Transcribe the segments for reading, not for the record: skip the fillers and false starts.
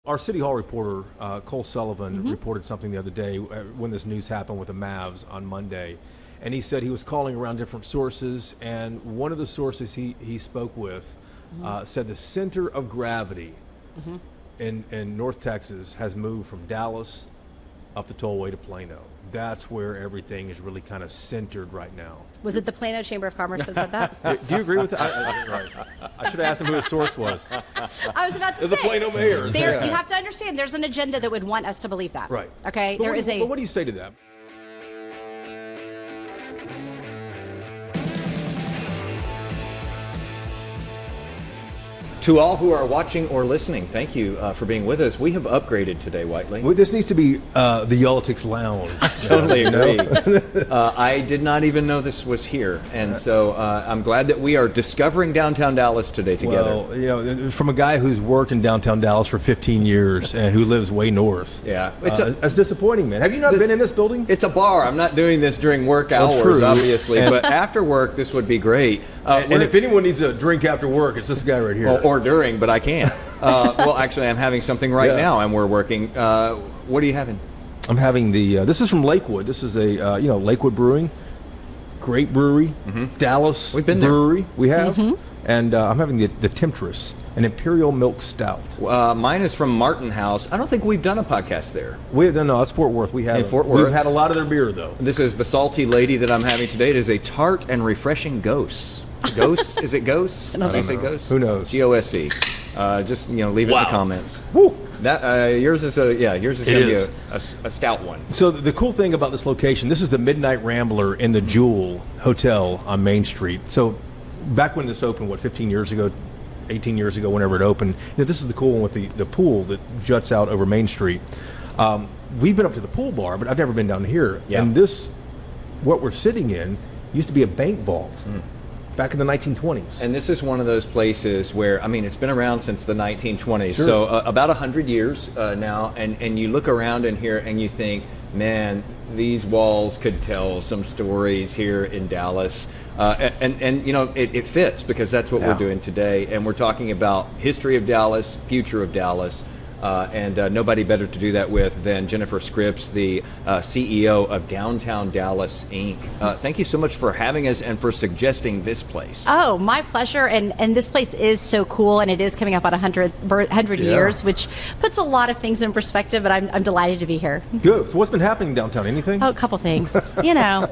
Our City Hall reporter, Cole Sullivan, reported something the other day when this news happened with the Mavs on Monday. And he said he was calling around different sources, and one of the sources he spoke with said the center of gravity in North Texas has moved from Dallas up the tollway to Plano. That's where everything is really kind of centered right now. Was it the Plano Chamber of Commerce that said that? Do you agree with that? I should have asked him who his source was. I was about to say. The Plano mayor. You have to understand, there's an agenda that would want us to believe that. Right. Okay? But what do you say to that? To all who are watching or listening, thank you for being with us. We have upgraded today, Whiteley. Well, this needs to be the Yolitics Lounge. Totally agree. I did not even know this was here, and so I'm glad that we are discovering downtown Dallas today together. Well, you know, from a guy who's worked in downtown Dallas for 15 years and who lives way north. Yeah, that's disappointing, man. Have you not been in this building? It's a bar. I'm not doing this during work hours, true. obviously, but after work, this would be great. And if anyone needs a drink after work, it's this guy right here. Or during, but I can't. Well, actually, I'm having something right now, and we're working. What are you having? I'm having the. This is from Lakewood. This is a Lakewood Brewing, great brewery, Dallas. We've been brewery. There. We have, and I'm having the Temptress, an Imperial Milk Stout. Mine is from Martin House. I don't think we've done a podcast there. No, that's Fort Worth. We have in Fort Worth. We've had a lot of their beer though. This is the Salty Lady that I'm having today. It is a tart and refreshing Ghost. Ghost? Is it Ghost? I don't say know. Ghost? Who knows? G-O-S-E. Just leave it in the comments. Woo. That yours is going to be a stout one. So the cool thing about this location, this is the Midnight Rambler in the Joule Hotel on Main Street. So back when this opened, 15 years ago, 18 years ago, whenever it opened, this is the cool one with the pool that juts out over Main Street. We've been up to the pool bar, but I've never been down here. Yeah. And what we're sitting in, used to be a bank vault. Back in the 1920s. And this is one of those places where, it's been around since the 1920s, Sure. so about 100 years now, and you look around in here and you think, man, these walls could tell some stories here in Dallas. It fits because that's what we're doing today, and we're talking about history of Dallas, future of Dallas, and nobody better to do that with than Jennifer Scripps, the CEO of Downtown Dallas, Inc. Thank you so much for having us and for suggesting this place. Oh, my pleasure. And this place is so cool, and it is coming up on 100 years, which puts a lot of things in perspective, but I'm delighted to be here. Good. So what's been happening downtown? Anything? Oh, a couple things. A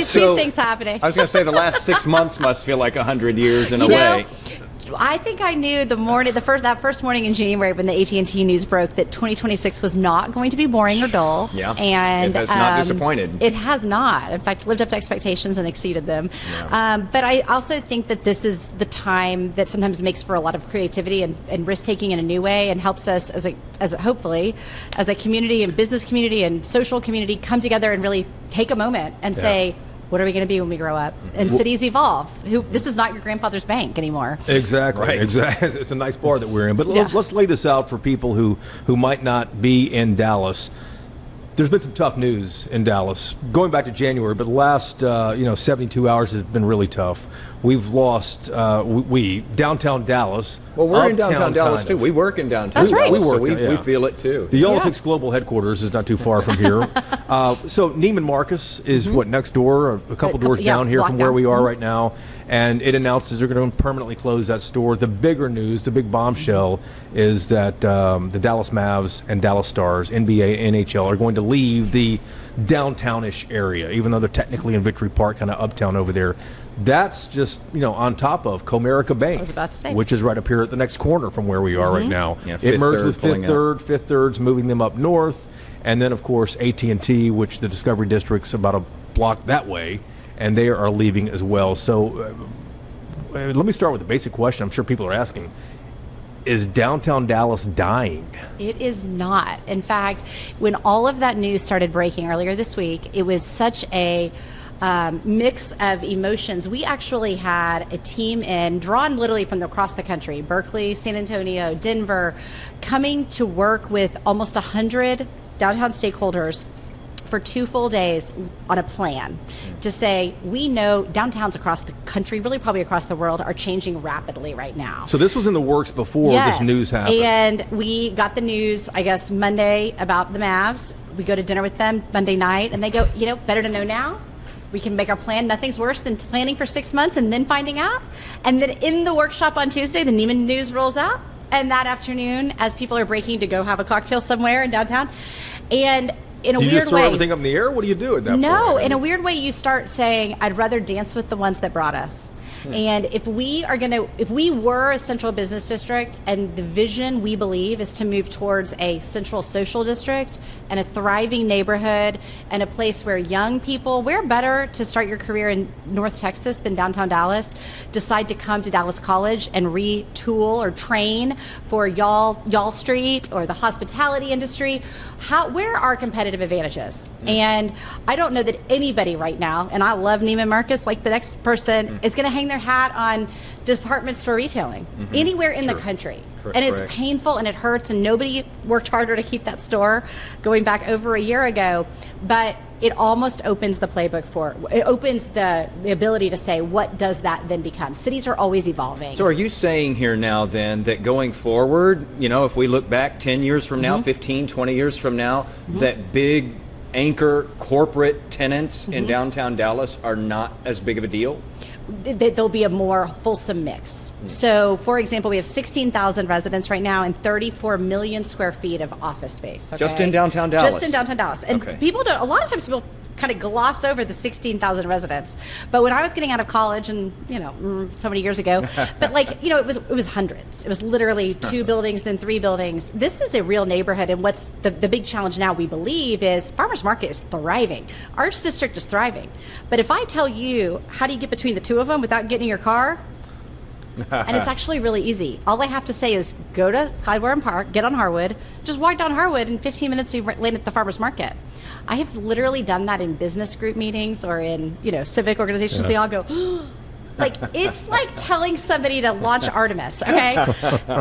few things happening. I was going to say the last 6 months must feel like 100 years in a way. I think I knew that first morning in January when the AT&T news broke that 2026 was not going to be boring or dull. Yeah, and it has not disappointed. It has not. In fact, lived up to expectations and exceeded them. Yeah. But I also think that this is the time that sometimes makes for a lot of creativity and risk-taking in a new way, and helps us hopefully as a community and business community and social community come together and really take a moment and say, what are we going to be when we grow up? And cities evolve. This is not your grandfather's bank anymore. Exactly. Right. Exactly. It's a nice bar that we're in. But let's lay this out for people who might not be in Dallas. There's been some tough news in Dallas going back to January, but the last 72 hours has been really tough. We've lost downtown Dallas. Well, we're in downtown Dallas too. We work in downtown. That's right. Dallas, We so we feel it too. The Yolitics Global Headquarters is not too far from here. So Neiman Marcus is next door, a couple doors down here from where we are right now. And it announces they're going to permanently close that store. The bigger news, the big bombshell, is that the Dallas Mavs and Dallas Stars, NBA, NHL, are going to leave the downtownish area, even though they're technically in Victory Park, kind of uptown over there. That's just, on top of Comerica Bank, I was about to say, which is right up here at the next corner from where we are right now. Yeah, it merged with Fifth Third's moving them up north. And then, of course, AT&T, which the Discovery District's about a block that way, and they are leaving as well. So let me start with the basic question I'm sure people are asking. Is downtown Dallas dying? It is not. In fact, when all of that news started breaking earlier this week, it was such a mix of emotions. We actually had a team drawn literally from across the country, Berkeley, San Antonio, Denver, coming to work with almost 100 downtown stakeholders for 2 full days on a plan to say, we know downtowns across the country, really probably across the world, are changing rapidly right now. So this was in the works before this news happened. And we got the news, I guess, Monday about the Mavs. We go to dinner with them Monday night, and they go, better to know now. We can make our plan. Nothing's worse than planning for 6 months and then finding out. And then in the workshop on Tuesday, the Neiman news rolls out. And that afternoon, as people are breaking to go have a cocktail somewhere in downtown, and in a weird way, do you just throw everything up in the air? What do you do at that point? No, in a weird way, you start saying, I'd rather dance with the ones that brought us. And if we were a central business district, and the vision we believe is to move towards a central social district and a thriving neighborhood and a place where young people, where better to start your career in North Texas than downtown Dallas, decide to come to Dallas College and retool or train for Y'all Street or the hospitality industry. Where are competitive advantages? And I don't know that anybody right now, and I love Neiman Marcus like the next person, is going to hang their hat on department store retailing anywhere in the country. And it's painful and it hurts, and nobody worked harder to keep that store going back over a year ago. But it almost opens the playbook it opens the ability to say, what does that then become? Cities are always evolving. So are you saying here now then that going forward, if we look back 10 years from now, 15, 20 years from now, that big anchor corporate tenants in downtown Dallas are not as big of a deal? There'll be a more fulsome mix. So, for example, we have 16,000 residents right now and 34 million square feet of office space. Okay? Just in downtown Dallas? Just in downtown Dallas. And a lot of times people kind of gloss over the 16,000 residents. But when I was getting out of college, and so many years ago, but it was hundreds. It was literally 2 buildings, then 3 buildings. This is a real neighborhood, and what's the big challenge now, we believe, is farmers market is thriving. Arts District is thriving. But if I tell you, how do you get between the 2 of them without getting in your car? And it's actually really easy. All I have to say is go to Clyde-Warren Park, get on Harwood, just walk down Harwood, in 15 minutes you land at the farmers market. I have literally done that in business group meetings or in civic organizations. They all go, it's like telling somebody to launch Artemis, okay?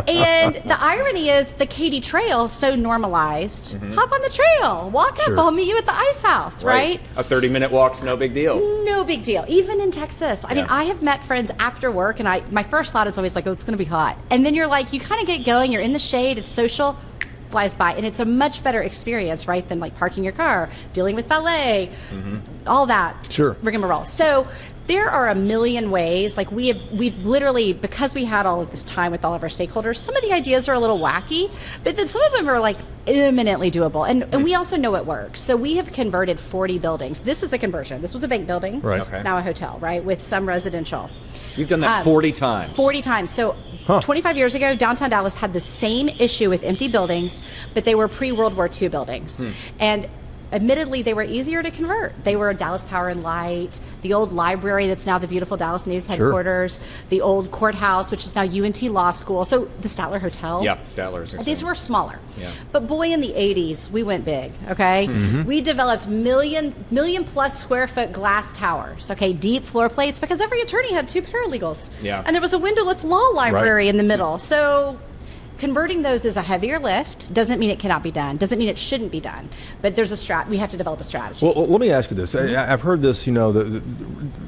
And the irony is the Katy Trail, so normalized. Hop on the trail, walk up, I'll meet you at the ice house, right? A 30-minute walk's no big deal. No big deal, even in Texas. I mean, I have met friends after work, and my first thought is always like, oh, it's going to be hot. And then you're like, you kind of get going, you're in the shade, it's social, flies by, and it's a much better experience, right, than like parking your car, dealing with valet, all that rigmarole. So there are a million ways. Like we've literally, because we had all of this time with all of our stakeholders, some of the ideas are a little wacky, but then some of them are like eminently doable, and we also know it works. So we have converted 40 buildings. This is a conversion. This was a bank building. Right. It's now a hotel, right, with some residential. You've done that 40 times. 40 times. So 25 years ago, downtown Dallas had the same issue with empty buildings, but they were pre-World War II buildings. And admittedly, they were easier to convert. They were Dallas Power and Light, the old library that's now the beautiful Dallas News headquarters, the old courthouse, which is now UNT Law School, so the Statler Hotel. Yeah, Statler's. These were smaller. Yeah. But boy, in the 80s, we went big, okay? We developed million plus square foot glass towers, okay, deep floor plates, because every attorney had 2 paralegals. Yeah. And there was a windowless law library in the middle. So converting those is a heavier lift. Doesn't mean it cannot be done. Doesn't mean it shouldn't be done. But there's we have to develop a strategy. Well, let me ask you this. I've heard this, the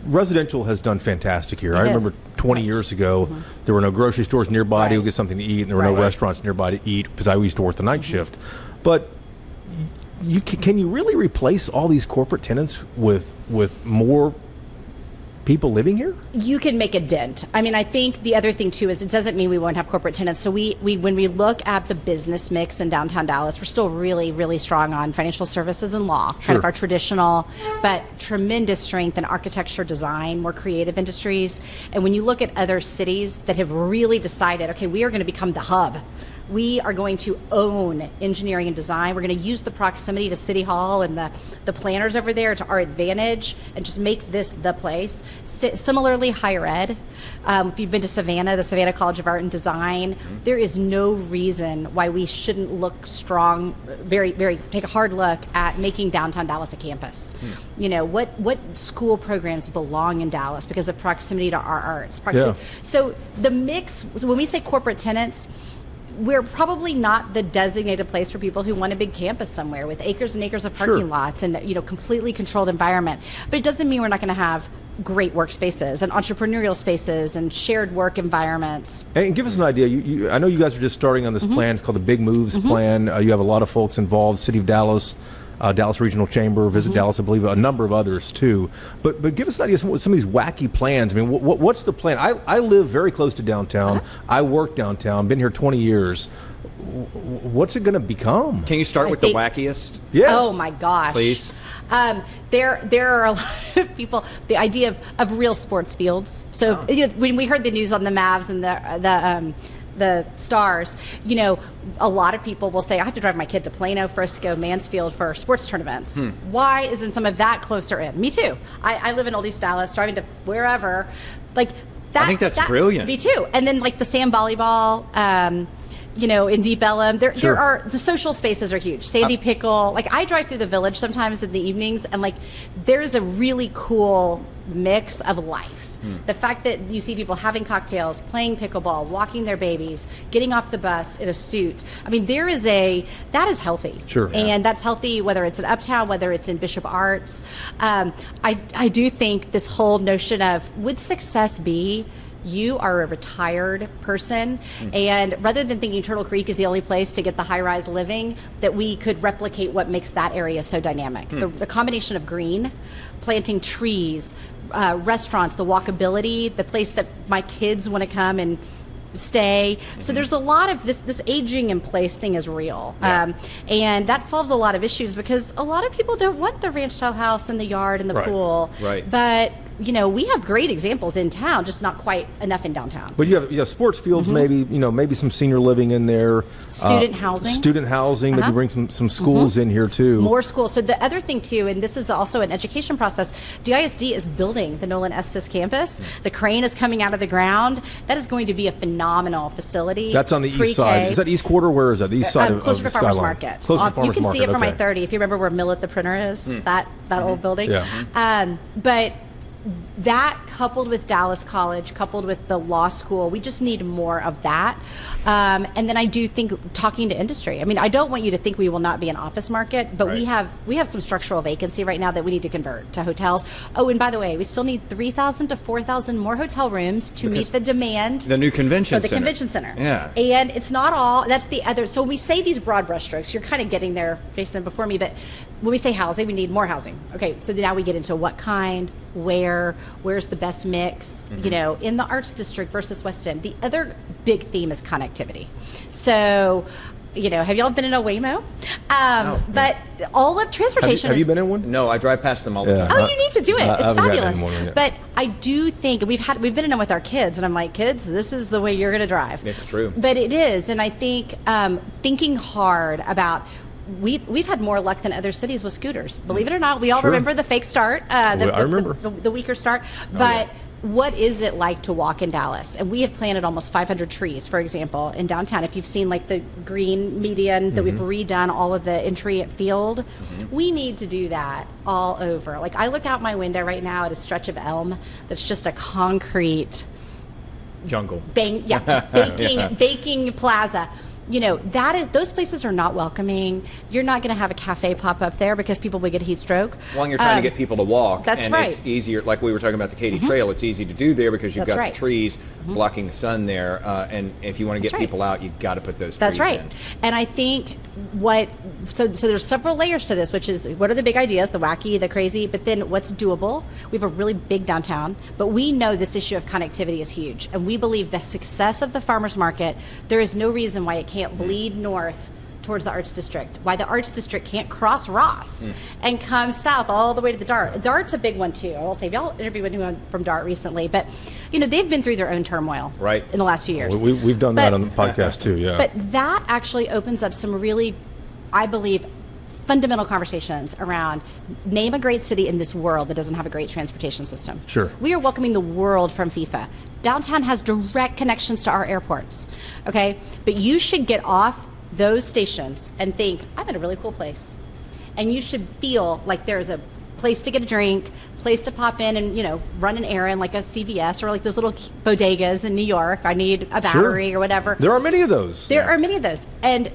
residential has done fantastic here. I remember 20 years ago, there were no grocery stores nearby to get something to eat, and there were no restaurants nearby to eat, because I used to work the night shift. But can you really replace all these corporate tenants with more people living here? You can make a dent. I mean, I think the other thing too is it doesn't mean we won't have corporate tenants. So we when we look at the business mix in downtown Dallas, we're still really, really strong on financial services and law, kind of our traditional, but tremendous strength in architecture, design, more creative industries. And when you look at other cities that have really decided, okay, we are going to become the hub. We are going to own engineering and design. We're going to use the proximity to City Hall and the planners over there to our advantage and just make this the place. Similarly, higher ed. If you've been to Savannah, the Savannah College of Art and Design, there is no reason why we shouldn't look strong, take a hard look at making downtown Dallas a campus. What school programs belong in Dallas because of proximity to our arts? So the mix, so when we say corporate tenants, we're probably not the designated place for people who want a big campus somewhere with acres and acres of parking lots and, completely controlled environment. But it doesn't mean we're not going to have great workspaces and entrepreneurial spaces and shared work environments. And give us an idea. I know you guys are just starting on this plan. It's called the Big Moves Plan. You have a lot of folks involved. City of Dallas, Dallas Regional Chamber, Visit Dallas, I believe, a number of others too. But give us an idea of some of these wacky plans. I mean, what's the plan? I live very close to downtown. I work downtown. Been here 20 years. What's it going to become? Can you start with the wackiest? Yes. Oh my gosh. Please. There are a lot of people. The idea of real sports fields. So when we heard the news on the Mavs and the Stars, a lot of people will say, I have to drive my kid to Plano, Frisco, Mansfield for sports tournaments. Why isn't some of that closer in? Me too. I live in Old East Dallas, driving to wherever. Like that. I think that's brilliant. Me too. And then like the sand volleyball. In Deep Ellum, there are the social spaces are huge. Sandy Pickle, like I drive through the Village sometimes in the evenings, and like there's a really cool mix of life. The fact that you see people having cocktails, playing pickleball, walking their babies, getting off the bus in a suit. I mean, that is healthy. Sure. And that's healthy whether it's in Uptown, whether it's in Bishop Arts. I do think this whole notion of would success be you are a retired person, and rather than thinking Turtle Creek is the only place to get the high-rise living, that we could replicate what makes that area so dynamic. The combination of green, planting trees, restaurants, the walkability, the place that my kids want to come and stay. So there's a lot of this aging in place thing is real. And that solves a lot of issues because a lot of people don't want the ranch style house and the yard and the pool. Right. But we have great examples in town, just not quite enough in downtown. But you have sports fields, maybe some senior living in there. Student housing. Maybe bring some schools in here too. More schools. So the other thing too, and this is also an education process, DISD is building the Nolan Estes campus. The crane is coming out of the ground. That is going to be a phenomenal facility. That's on the east side. Is that East Quarter? Where is that? The east side of the closer to Farmers skyline. Market. Closer to Farmers You can Market. see it from I-30 if you remember where Millet the printer is. That old building. Yeah. But that coupled with Dallas College, coupled with the law school, we just need more of that. And then I do think talking to industry. I mean, I don't want you to think we will not be an office market, but we have some structural vacancy right now that we need to convert to hotels. Oh, and by the way, we still need 3,000 to 4,000 more hotel rooms to meet the demand. The new convention center. The convention center. Yeah. And it's not all, that's the other, so when we say these broad brushstrokes, you're kind of getting there, Jason, before me, but when we say housing, we need more housing. Okay, so now we get into what kind, where's the best mix, in the Arts District versus West End. The other big theme is connectivity. So, have y'all been in a Waymo? But all of transportation have you been in one? No, I drive past them all the time. Oh, you need to do it. It's fabulous. Yet. But I do think we've been in them with our kids, and I'm like, kids, this is the way you're going to drive. It's true. But it is, and I think thinking hard about. We've had more luck than other cities with scooters. Believe it or not, we all remember the fake start, I remember the weaker start. But what is it like to walk in Dallas? And we have planted almost 500 trees, for example, in downtown. If you've seen like the green median that we've redone, all of the entry at Field, we need to do that all over. Like I look out my window right now at a stretch of elm that's just a concrete jungle. Just baking plaza. Those places are not welcoming. You're not going to have a cafe pop up there because people would get a heat stroke. Well, you're trying to get people to walk. That's right. It's easier, like we were talking about the Katy Trail, it's easy to do there because you've got the trees blocking the sun there. And if you want to get people out, you've got to put those trees in. And I think so there's several layers to this, which is what are the big ideas, the wacky, the crazy, but then what's doable? We have a really big downtown, but we know this issue of connectivity is huge. And we believe the success of the farmers market, there is no reason why it can't bleed north towards the Arts District, why the Arts District can't cross Ross and come south all the way to the Dart. Dart's a big one too. I will say, y'all interviewed anyone from Dart recently, but they've been through their own turmoil in the last few years. We've done that on the podcast too, yeah. But that actually opens up some really, I believe, fundamental conversations around name a great city in this world that doesn't have a great transportation system. Sure. We are welcoming the world from FIFA. Downtown has direct connections to our airports, okay? But you should get off those stations and think, I'm in a really cool place. And you should feel like there's a place to get a drink, place to pop in and, run an errand like a CVS or like those little bodegas in New York. I need a battery or whatever. There are many of those. There are many of those. And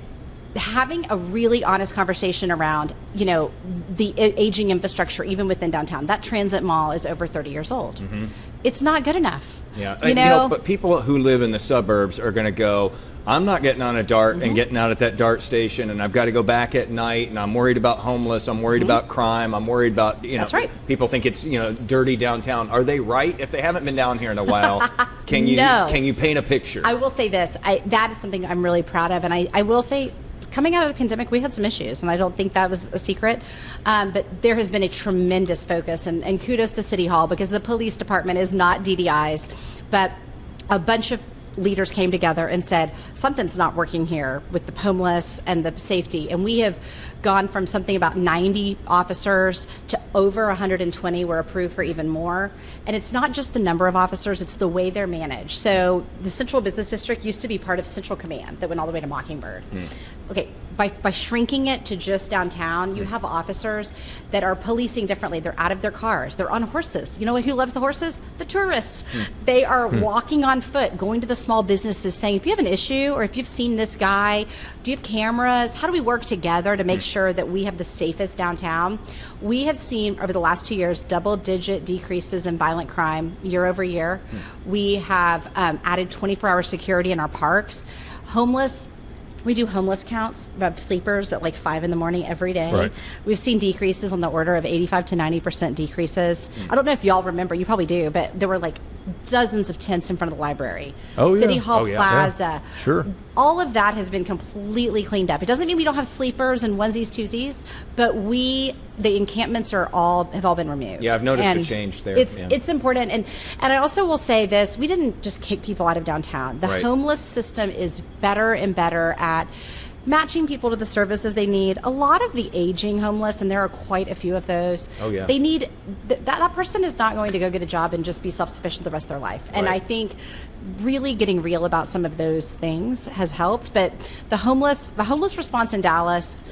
having a really honest conversation around, the aging infrastructure, even within downtown. That transit mall is over 30 years old. Mm-hmm. It's not good enough. Yeah, but people who live in the suburbs are going to go, I'm not getting on a DART and getting out at that DART station, and I've got to go back at night, and I'm worried about homeless, I'm worried about crime, I'm worried about, That's right. people think it's, dirty downtown. Are they right? If they haven't been down here in a while, can you paint a picture? I will say this, that is something I'm really proud of, and I will say, coming out of the pandemic, we had some issues, and I don't think that was a secret. But there has been a tremendous focus, and kudos to City Hall, because the police department is not DDIs, but a bunch of leaders came together and said, something's not working here with the homeless and the safety. And we have gone from something about 90 officers to over 120 were approved for even more. And it's not just the number of officers, it's the way they're managed. So the Central Business District used to be part of Central Command that went all the way to Mockingbird. Okay, by shrinking it to just downtown, you have officers that are policing differently. They're out of their cars. They're on horses. You know who loves the horses? The tourists. They are walking on foot, going to the small businesses saying, if you have an issue or if you've seen this guy, do you have cameras? How do we work together to make sure that we have the safest downtown? We have seen over the last 2 years double-digit decreases in violent crime year over year. We have added 24-hour security in our parks. We do homeless counts of sleepers at like 5 a.m. every day. Right. We've seen decreases on the order of 85 to 90% decreases. I don't know if y'all remember, you probably do, but there were like dozens of tents in front of the library. City Hall Plaza. Yeah. Sure. All of that has been completely cleaned up. It doesn't mean we don't have sleepers and onesies, twosies, but the encampments have all been removed. Yeah, I've noticed a change there. It's important. And I also will say this, we didn't just kick people out of downtown. The homeless system is better and better at matching people to the services they need. A lot of the aging homeless, and there are quite a few of those, they need, that person is not going to go get a job and just be self-sufficient the rest of their life. And I think really getting real about some of those things has helped. But the homeless response in Dallas,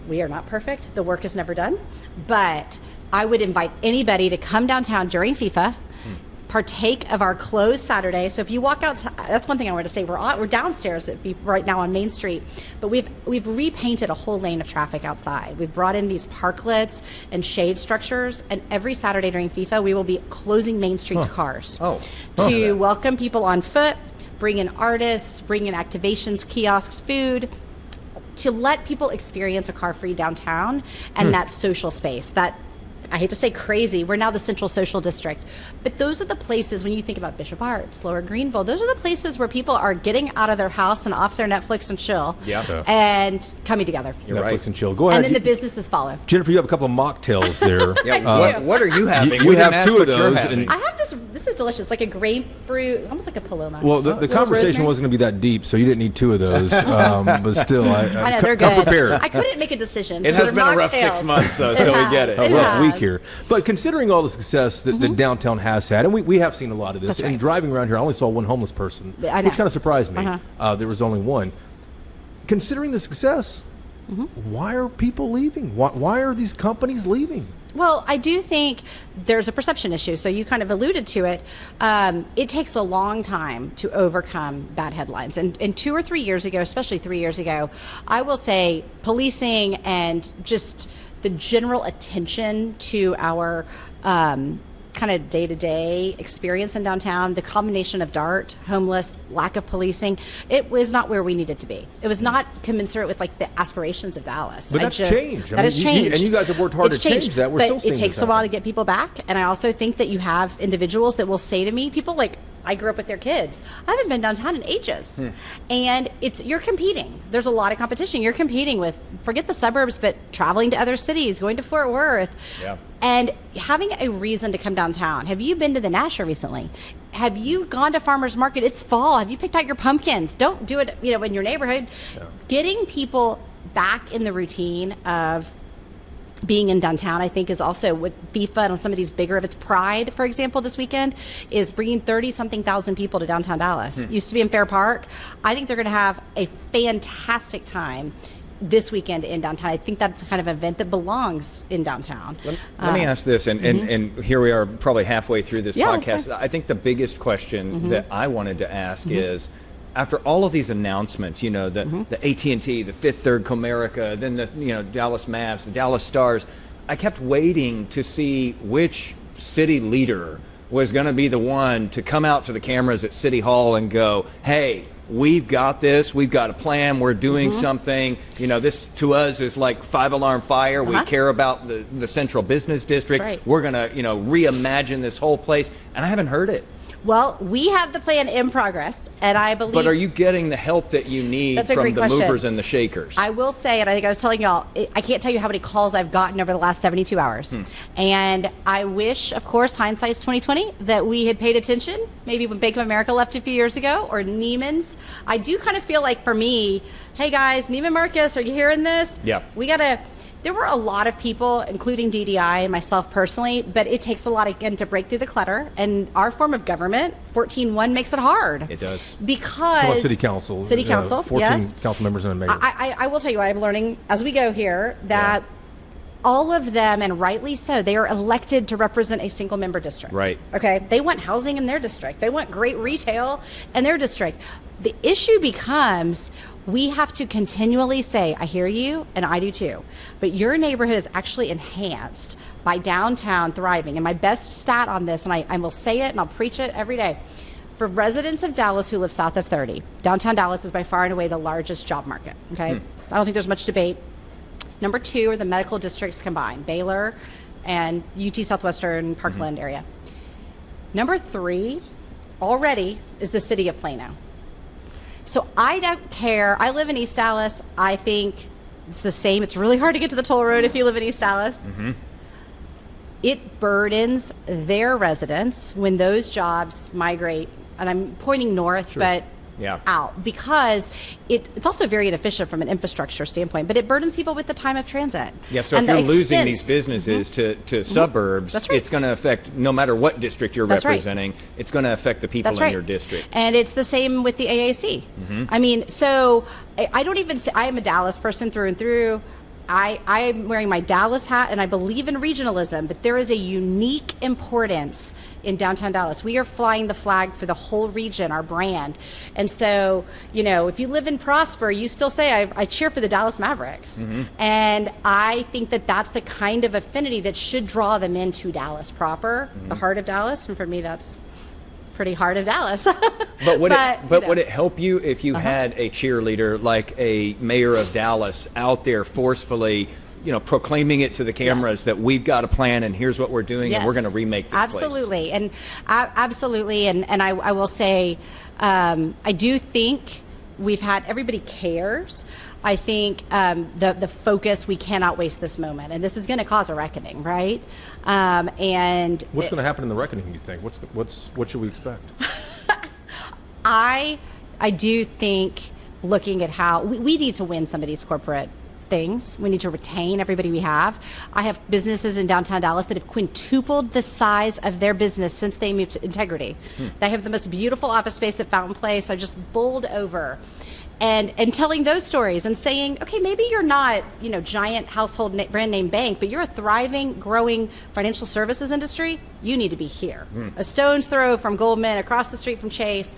we are not perfect. The work is never done. But I would invite anybody to come downtown during FIFA, partake of our closed Saturday. So if you walk outside, that's one thing I wanted to say. We're downstairs at FIFA right now on Main Street, but we've repainted a whole lane of traffic outside. We've brought in these parklets and shade structures, and every Saturday during FIFA, we will be closing Main Street to cars to welcome people on foot, bring in artists, bring in activations, kiosks, food, to let people experience a car-free downtown and that social space. That, I hate to say crazy, we're now the Central Social District, but those are the places, when you think about Bishop Arts, Lower Greenville, those are the places where people are getting out of their house and off their Netflix and chill and coming together. You're Netflix and chill. Go ahead. And then the businesses follow. Jennifer, you have a couple of mocktails there. What are you having? You have two of those. And I have this is delicious, like a grapefruit, almost like a Paloma. Well, the conversation wasn't going to be that deep, so you didn't need two of those. But still, I know, they're good. Come prepared. I couldn't make a decision. It has been a rough 6 months, though, so we get it. A rough week here. But considering all the success that the downtown has had, and we have seen a lot of this, and driving around here, I only saw one homeless person, which kind of surprised me. There was only one. Considering the success, why are people leaving? Why are these companies leaving? Well, I do think there's a perception issue. So you kind of alluded to it. It takes a long time to overcome bad headlines. And 2 or 3 years ago, especially 3 years ago, I will say policing and just the general attention to our kind of day-to-day experience in downtown, the combination of DART, homeless, lack of policing, it was not where we needed to be. It was not commensurate with like the aspirations of Dallas. But that's changed. That has changed. And you guys have worked hard to change that. We're still seeing it takes a while to get people back. And I also think that you have individuals that will say to me, people like, I grew up with their kids. I haven't been downtown in ages. And you're competing. There's a lot of competition. You're competing with, forget the suburbs, but traveling to other cities, going to Fort Worth. Yeah. And having a reason to come downtown. Have you been to the Nasher recently? Have you gone to Farmers Market? It's fall. Have you picked out your pumpkins? Don't do it, in your neighborhood. Yeah. Getting people back in the routine of being in downtown, I think, is also with FIFA and some of these bigger of its Pride, for example, this weekend, is bringing 30-something thousand people to downtown Dallas. Used to be in Fair Park. I think they're going to have a fantastic time this weekend in downtown. I think that's kind of an event that belongs in downtown. Let me ask this, and here we are probably halfway through this podcast. I think the biggest question that I wanted to ask is, after all of these announcements, the AT&T, the Fifth Third Comerica, then the Dallas Mavs, the Dallas Stars, I kept waiting to see which city leader was going to be the one to come out to the cameras at City Hall and go, hey, we've got this. We've got a plan. We're doing something. This to us is like 5-alarm fire. We care about the central business district. Right. We're going to, reimagine this whole place. And I haven't heard it. Well, we have the plan in progress, and I believe... But are you getting the help that you need from the movers and the shakers? I will say, and I think I was telling y'all, I can't tell you how many calls I've gotten over the last 72 hours. And I wish, of course, hindsight's 2020, that we had paid attention, maybe when Bank of America left a few years ago, or Neiman's. I do kind of feel like, for me, hey guys, Neiman Marcus, are you hearing this? Yeah. We got to... There were a lot of people, including DDI and myself personally, but it takes a lot, again, to break through the clutter. And our form of government, 14-1, makes it hard. It does. Because... City Council. 14 yes. council members and a mayor. I will tell you, I'm learning as we go here that all of them, and rightly so, they are elected to represent a single member district. Right. Okay? They want housing in their district. They want great retail in their district. The issue becomes... We have to continually say, I hear you, and I do too. But your neighborhood is actually enhanced by downtown thriving. And my best stat on this, and I will say it and I'll preach it every day. For residents of Dallas who live south of 30, downtown Dallas is by far and away the largest job market. Okay? I don't think there's much debate. Number 2 are the medical districts combined, Baylor and UT Southwestern Parkland area. Number 3 already is the city of Plano. So I don't care. I live in East Dallas. I think it's the same. It's really hard to get to the toll road if you live in East Dallas. It burdens their residents when those jobs migrate, and I'm pointing north, but out, because it's also very inefficient from an infrastructure standpoint, but it burdens people with the time of transit. Yeah, so if you're losing these businesses to suburbs, it's going to affect, no matter what district you're representing, it's going to affect the people in your district. And it's the same with the AAC. I mean, so I don't even say, I am a Dallas person through and through. I'm wearing my Dallas hat, and I believe in regionalism, but there is a unique importance in downtown Dallas. We are flying the flag for the whole region, our brand. And so, if you live in Prosper, you still say, I cheer for the Dallas Mavericks. And I think that that's the kind of affinity that should draw them into Dallas proper, the heart of Dallas. And for me, that's pretty heart of Dallas. But would it help you if you had a cheerleader like a mayor of Dallas out there forcefully, proclaiming it to the cameras that we've got a plan and here's what we're doing and we're going to remake this absolutely place. Absolutely. And I will say, I do think we've had, everybody cares. I think the focus, we cannot waste this moment, and this is going to cause a reckoning, right? And what's going to happen in the reckoning, you think? What should we expect? I do think, looking at how we need to win some of these corporate things. We need to retain everybody we have. I have businesses in downtown Dallas that have quintupled the size of their business since they moved to Integrity. They have the most beautiful office space at Fountain Place. I just bowled over. And telling those stories and saying, okay, maybe you're not, giant household brand name bank, but you're a thriving, growing financial services industry. You need to be here. A stone's throw from Goldman, across the street from Chase.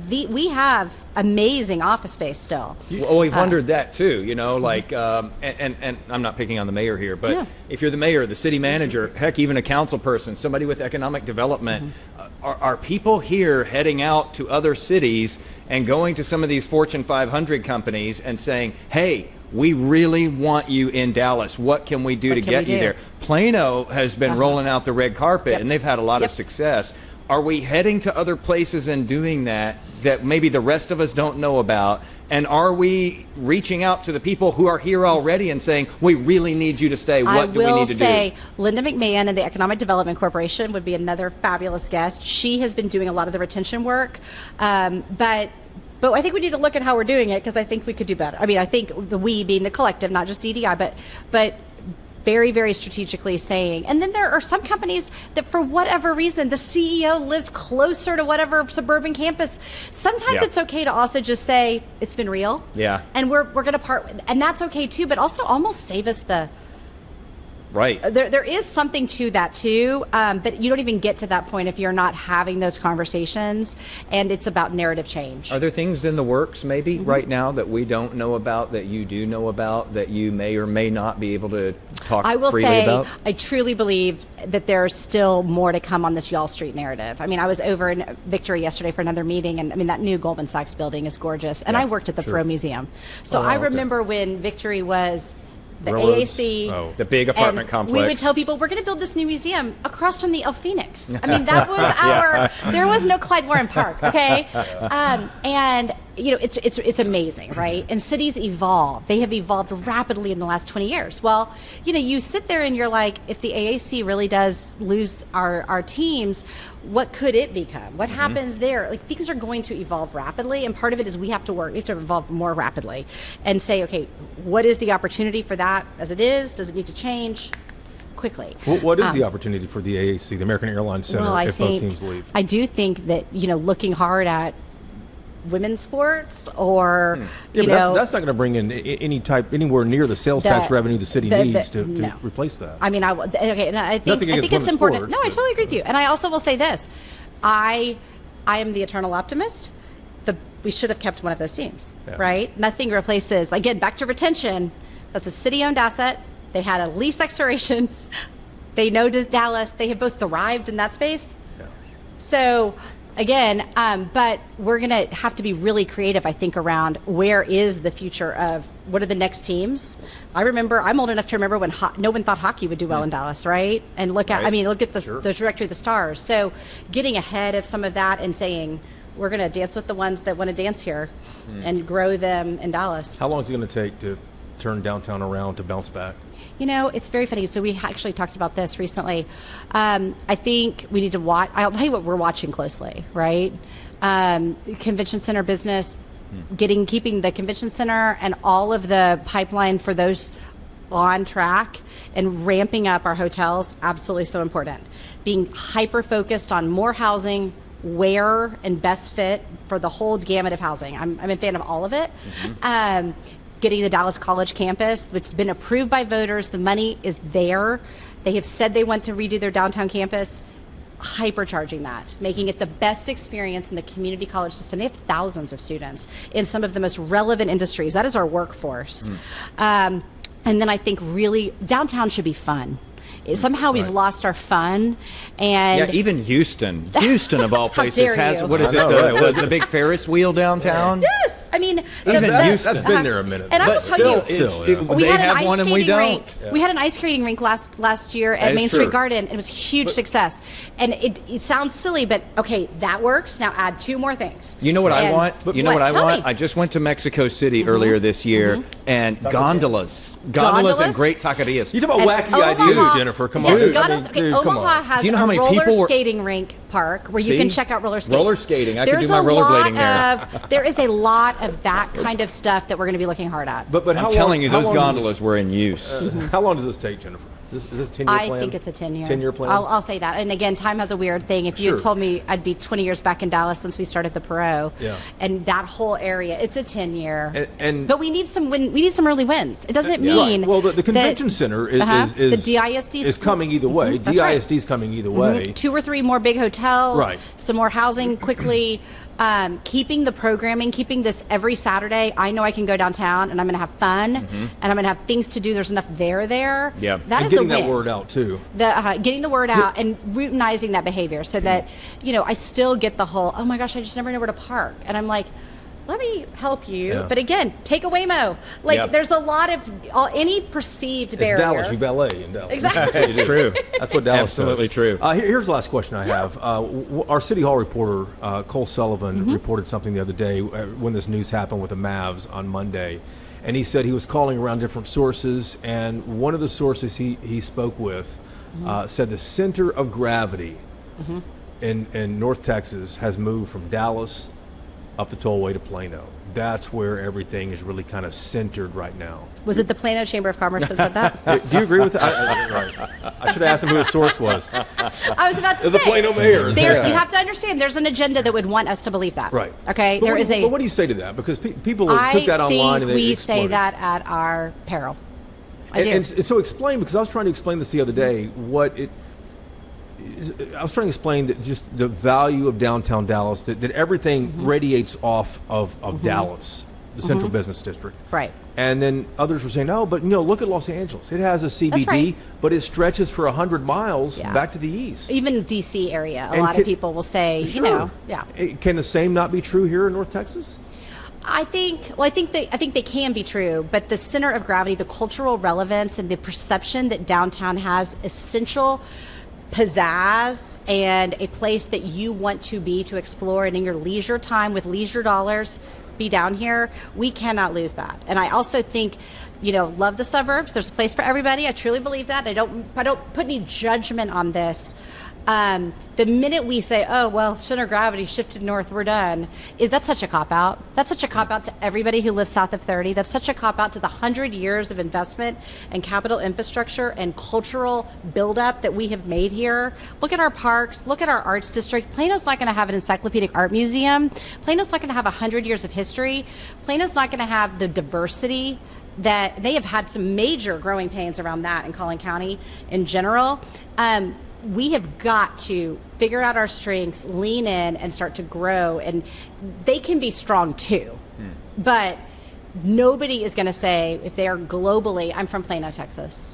We have amazing office space still. Well, we've wondered that too, and I'm not picking on the mayor here, but if you're the mayor, the city manager, heck, even a council person, somebody with economic development, are people here heading out to other cities and going to some of these Fortune 500 companies and saying, hey, we really want you in Dallas. What can we do to get you there? Plano has been rolling out the red carpet, and they've had a lot of success. Are we heading to other places and doing that maybe the rest of us don't know about? And are we reaching out to the people who are here already and saying, we really need you to stay? What do we need to do? I will say Linda McMahon and the Economic Development Corporation would be another fabulous guest. She has been doing a lot of the retention work. But I think we need to look at how we're doing it, because I think we could do better. I mean, I think the we being the collective, not just DDI, but very, very strategically saying, and then there are some companies that for whatever reason, the CEO lives closer to whatever suburban campus. Sometimes it's okay to also just say, it's been real. Yeah. And we're going to part, and that's okay too, but also almost save us the... Right. There is something to that too, but you don't even get to that point if you're not having those conversations, and it's about narrative change. Are there things in the works maybe right now that we don't know about, that you do know about, that you may or may not be able to talk freely about? I will say, I truly believe that there's still more to come on this Y'all Street narrative. I mean, I was over in Victory yesterday for another meeting, and I mean, that new Goldman Sachs building is gorgeous, and I worked at the Pro Museum. So I remember when Victory was... the Railroads. AAC, the big apartment complex. We would tell people we're going to build this new museum across from the El Phoenix. I mean, that was our. There was no Clyde Warren Park, okay? And you know, it's amazing, right? And cities evolve. They have evolved rapidly in the last 20 years. Well, you know, you sit there and you're like, if the AAC really does lose our teams, what could it become? What happens there? Like, things are going to evolve rapidly, and part of it is we have to evolve more rapidly and say, okay, what is the opportunity for that as it is? Does it need to change quickly? What is the opportunity for the AAC, the American Airlines Center, if both teams leave? I do think that, you know, looking hard at women's sports, or you know, that's not going to bring in anywhere near the sales tax revenue the city needs to replace that. I mean, and I think it's important. Sports, I totally agree with you. And I also will say this: I am the eternal optimist. We should have kept one of those teams, right? Nothing replaces. Again, back to retention. That's a city-owned asset. They had a lease expiration. They know Dallas. They have both thrived in that space. Yeah. So. Again, but we're going to have to be really creative, I think, around where is the future of what are the next teams. I'm old enough to remember when no one thought hockey would do well in Dallas, right? And look at the trajectory of the Stars. So getting ahead of some of that and saying, we're going to dance with the ones that want to dance here and grow them in Dallas. How long is it going to take to turn downtown around to bounce back? You know, it's very funny. So we actually talked about this recently. I think we need to watch. I'll tell you what we're watching closely, right? Convention center business, keeping the convention center and all of the pipeline for those on track, and ramping up our hotels, absolutely so important. Being hyper focused on more housing, where and best fit for the whole gamut of housing. I'm a fan of all of it. Getting the Dallas College campus, which has been approved by voters. The money is there. They have said they want to redo their downtown campus, hypercharging that, making it the best experience in the community college system. They have thousands of students in some of the most relevant industries. That is our workforce. And then I think really downtown should be fun. Somehow we've lost our fun, and even Houston of all places has what is it? The big Ferris wheel downtown. Yes, I mean even Houston. That's been there a minute. And I will tell you, they have one and we don't. We had an ice skating rink last year at Main Street Garden. It was a huge success, and it sounds silly, but okay, that works. Now add two more things. You know what I want? You know what I want? I just went to Mexico City earlier this year, and gondolas and great taquerias. You talk about wacky ideas, Jennifer. Come on. Omaha has do you know how many roller skating rink park where you can check out roller skates. Roller skating. I can do my rollerblading there. There is a lot of that kind of stuff that we're going to be looking hard at. But I'm telling you, those gondolas were in use. How long does this take, Jennifer? Is this a 10-year plan? I think it's a 10-year. 10-year plan? I'll say that. And again, time has a weird thing. If you had told me I'd be 20 years back in Dallas since we started the Perot, and that whole area, it's a 10-year. But we need some early wins. It doesn't mean well, the convention center is the DISD is coming either way. DISD is coming either way. 2 or 3 more big hotels. Right. Some more housing quickly. Keeping the programming, keeping this every Saturday. I know I can go downtown and I'm going to have fun, and I'm going to have things to do. There's enough there. Yeah, that and is getting a win. that word out too. Getting the word out and routinizing that behavior, so that I still get the whole, oh my gosh, I just never know where to park, and I'm like, let me help you. Yeah. But again, take a Waymo. There's a lot of any perceived barrier. It's Dallas. You valet in Dallas. Exactly. It's true. That's what Dallas Absolutely does. True. Here's the last question I have. Our City Hall reporter, Cole Sullivan, reported something the other day when this news happened with the Mavs on Monday. And he said he was calling around different sources. And one of the sources he spoke with said the center of gravity in North Texas has moved from Dallas up the tollway to Plano. That's where everything is really kind of centered right now. Was it the Plano Chamber of Commerce that said that? Do you agree with that? I should have asked him who his source was. I was about to say. The Plano mayor. You have to understand, there's an agenda that would want us to believe that. Right. Okay. But what do you say to that? Because people took that online and they we exploded. say that at our peril. I do. And so explain, because I was trying to explain this the other day, I was trying to explain that just the value of downtown Dallas, that everything radiates off of Dallas, the central business district. Right. And then others were saying, no, but look at Los Angeles. It has a CBD, right. but it stretches for 100 miles back to the east. Even DC area, a lot of people will say, sure. Can the same not be true here in North Texas? I think they can be true, but the center of gravity, the cultural relevance, and the perception that downtown has essential pizzazz and a place that you want to be to explore, and in your leisure time with leisure dollars, be down here. We cannot lose that. And I also think, love the suburbs. There's a place for everybody. I truly believe that. I don't put any judgment on this. The minute we say, oh, well, center of gravity shifted north, we're done, that's such a cop-out. That's such a cop-out to everybody who lives south of 30. That's such a cop-out to the 100 years of investment and capital infrastructure and cultural buildup that we have made here. Look at our parks. Look at our arts district. Plano's not going to have an encyclopedic art museum. Plano's not going to have 100 years of history. Plano's not going to have the diversity that they have had some major growing pains around that in Collin County in general. We have got to figure out our strengths, lean in, and start to grow. And they can be strong too. But nobody is going to say, if they are globally, I'm from Plano, Texas.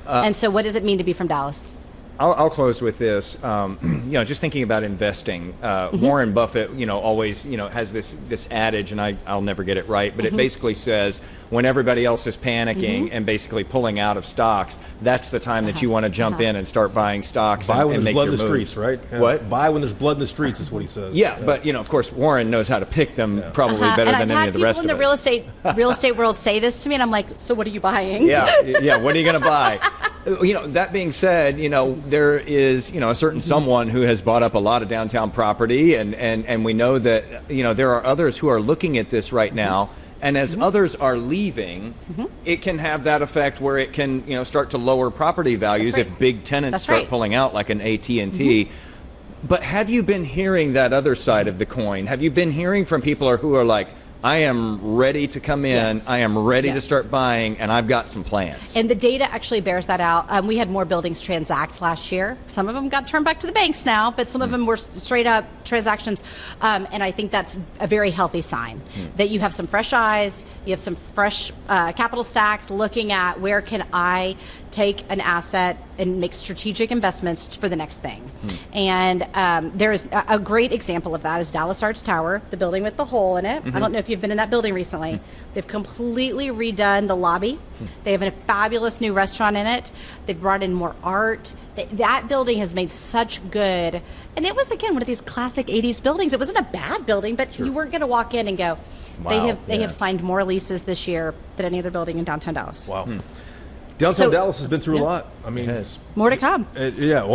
And so what does it mean to be from Dallas? I'll close with this. Just thinking about investing. Warren Buffett, always, has this adage, and I'll never get it right, but it basically says when everybody else is panicking and basically pulling out of stocks, that's the time that you want to jump in and start buying stocks. Buy when and there's make blood in your the moves. streets, right? Yeah. What? Buy when there's blood in the streets is what he says. Yeah, but of course, Warren knows how to pick them probably better than any of the rest of us. And I've had people in the real estate world say this to me, and I'm like, so what are you buying? Yeah. What are you going to buy? That being said, there is, a certain someone who has bought up a lot of downtown property, and we know that, there are others who are looking at this right now. And as others are leaving, it can have that effect where it can, start to lower property values if big tenants start pulling out, like an AT&T. But have you been hearing that other side of the coin? Have you been hearing from people who are like, I am ready to come in. Yes. I am ready to start buying, and I've got some plans. And the data actually bears that out. We had more buildings transact last year. Some of them got turned back to the banks now, but some of them were straight up transactions. And I think that's a very healthy sign that you have some fresh eyes, you have some fresh capital stacks looking at where can I take an asset and make strategic investments for the next thing. And there's a great example of that is Dallas Arts Tower, the building with the hole in it. I don't know if you've been in that building recently. They've completely redone the lobby. They have a fabulous new restaurant in it. They've brought in more art. That building has made such good. And it was, again, one of these classic 80s buildings. It wasn't a bad building, but you weren't going to walk in and go, wow, they have signed more leases this year than any other building in downtown Dallas. Wow. Downtown Dallas has been through a lot. I mean, more to come.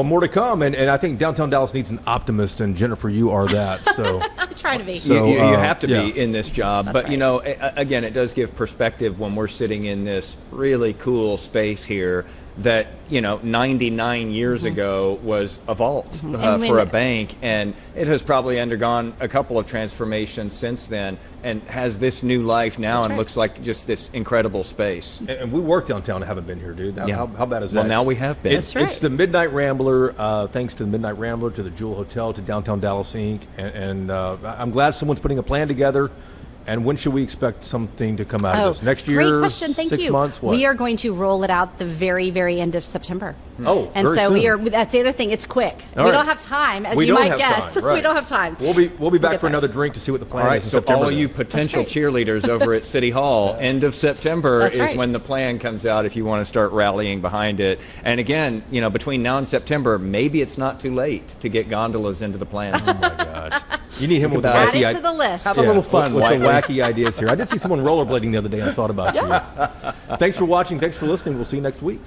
More to come. And I think downtown Dallas needs an optimist, and Jennifer, you are that. So I try to be. So, you have to be in this job. That's but, again, it does give perspective when we're sitting in this really cool space here that 99 years ago was a vault for a bank, and it has probably undergone a couple of transformations since then, and has this new life now, looks like just this incredible space. And we work downtown and haven't been here, dude. How bad is that? Well, now we have been. It's the Midnight Rambler. Thanks to the Midnight Rambler, to the Joule Hotel, to Downtown Dallas Inc. And I'm glad someone's putting a plan together. And when should we expect something to come out of this? Next year? Great question. Thank 6 you. months? What? We are going to roll it out the very, very end of September. Oh, and very so soon. That's the other thing. It's quick. All we right. don't have time, as we you don't might have guess. Time, right. We don't have time. We'll be back for another drink to see what the plan All right, is in so September. all you potential cheerleaders over at City Hall, end of September is when the plan comes out if you want to start rallying behind it. And again, between now and September, maybe it's not too late to get gondolas into the plan. Oh my gosh. You need him with the Add wacky it to the list. Have a little fun with the wacky ideas here. I did see someone rollerblading the other day and I thought about you. Thanks for watching. Thanks for listening. We'll see you next week.